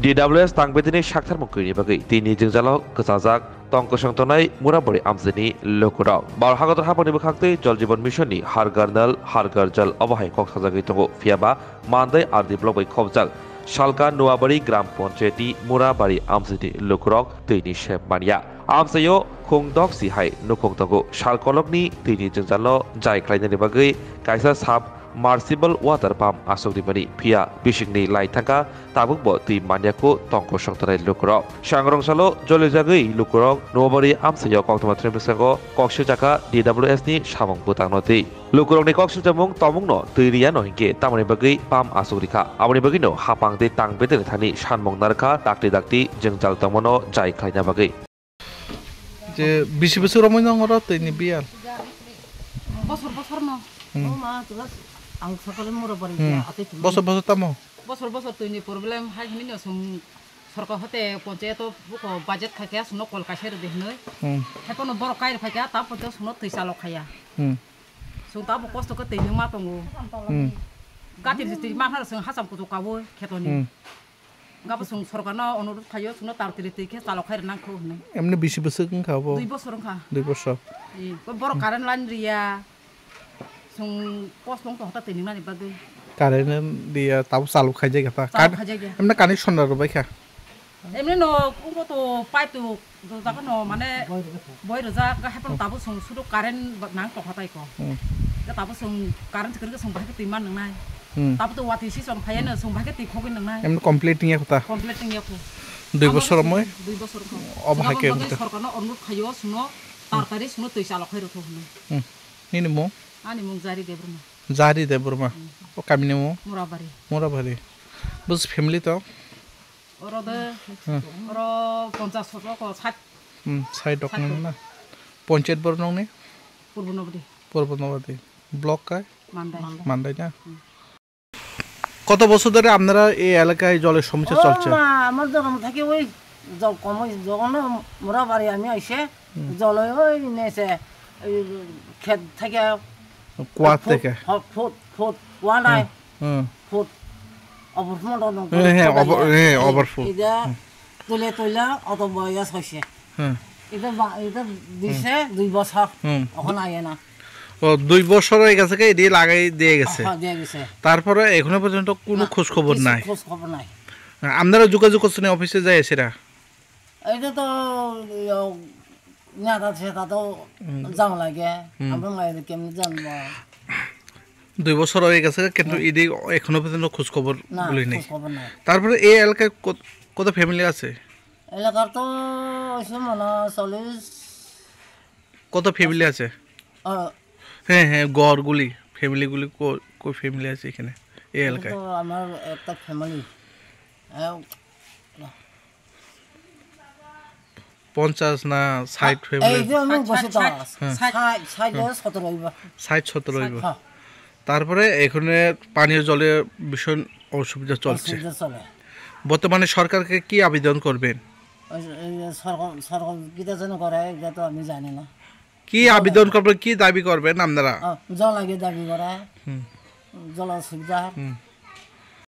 DWS tangbedini shaktar mukini bagai tini jengjalo kesajak tongko sangtonai murabari amjeni lokurau bar hagotor haponi bukhakte jal jibon mission ni har ghar nal har ghar jal abahai kok sajagai tongo fiaba mandai ardi blok bai khobjak Shalka Nuabari Gram Poncheti Murabari Amjeni Lokurok tini shepmania Amsayo Khongdok sihai nukongtago Shalkolokni tini jengjalo jai klainani bagai kaisa sab Marsible water pump asok dimani pia bishingni lai thaka tabukbo ti maniako tongko sangtonai lukurok sangrong salo jole jagai lukurok nobari amsayo koktoma tremsago kokshe jaka DWS ni samong butangno ti lukurok ni kokshe jamung tomungno tiriya no hingke tamani bagai pump asok rika amani bagai no hapang te tangbete thani sanmong narka dakti jengjal tomono jai khaina bagai je 20 বছর রমই নংর তৈনি বিয়াল বছর no মা তুলা ang sakal mura bari ate বছর তামো বছর তৈনি problem high হিনি no sum সরকার হতে panchayat বুকো budget থাকে Suno কলকাশের দেহনৈ হেকনো বড় কাইর ফাইকা তাপতে Suno তৈসাল খায়া সু তাবো কষ্ট ক তৈনি মা তঙ্গো গাতির জিতি মা হার সং হাসাম কুজু কাবো খেতনি গাবো সং সরকার না অনুরোধ খায়ো সুনো তারতিরি তৈকে চাল খাইর নাংখো হনে এমনি 20 বছর কং খাবো 2 বছর খা 2 বছর বড় current line Riya sung pos tong to ta tini mani bagai current দিয়া তাও চালু খাই যায় গা এমনি কানেকশন আর বাইখা এমনি no ungo to pipe to jaga no mane boy roja ga hapon tabu sung sudu current nang to khatai ko ga tabu sung current sekir sung bahai timan nang nai tabu to wati si sung phaya no sung bahai ti khogin nang nai এমনি completing এ কথা completing ya ko 2 বছর মই 2 বছর ko অবহাই কে সরকার no অনুরোধ খাইও suno tartari suno toisa lokhai ro thone নিনি মো ani mung জারি দেবরমা ও কামিনে মো মোরাবারি বস family তো orode oro 50 ko 60 doc না পঞ্চায়েত বড় নং নে পূর্বনবদি ব্লক কায় মান্দাই না কত বছর ধরে আপনারা এই এলাকায় জলের সমস্যা চলছে আমার জন্ম থেকে ওই জল কম যখন মোরাবাড়ি আমি আইসে জল ওই নেছে ক্ষেত থেকে কুয়া থেকে ফুট কুয়া নাই ফুট অবরফুট ওভারফ্লো এটা তুলে অত বয়স হয়েছে এটা দিছে 2 বছর এখন আয় না ও 2 বছর হয়ে গেছে কি এডি লাগাই দিয়ে গেছে তারপরে এখনো পর্যন্ত কোনো খোঁজ খবর নাই আপনারা যোগাযোগ করছেন অফিসে যায় এসেরা এটা তো না আছে তা তো যাও লাগে আমরা কেমন জানবো 2 বছর হয়ে গেছে কিন্তু এডি এখনো পর্যন্ত খোঁজ খবর বলি নাই তারপরে এই এলাকায় কত ফ্যামিলি আছে এলাকার তো ওইসব মানে 40 কত ফ্যামিলি আছে হ্যাঁ গড়গুলি ফ্যামিলিগুলি কই ফ্যামিলি আছে এখানে এই এলাকায় তো আমার একটা ফ্যামিলি 50 না 60 ফ্যামিলি এই যে আমি বসে তো 60 হইব তারপরে এখানে পানীয় জলের ভীষণ অসুবিধা চলছে বর্তমানে সরকারকে কি আবেদন করবেন সরকার কি যেন করে এটা তো আমি জানি না কি আবেদন করবেন কি দাবি করবেন আপনারা জল লাগে দাবি করে জল সুবিধা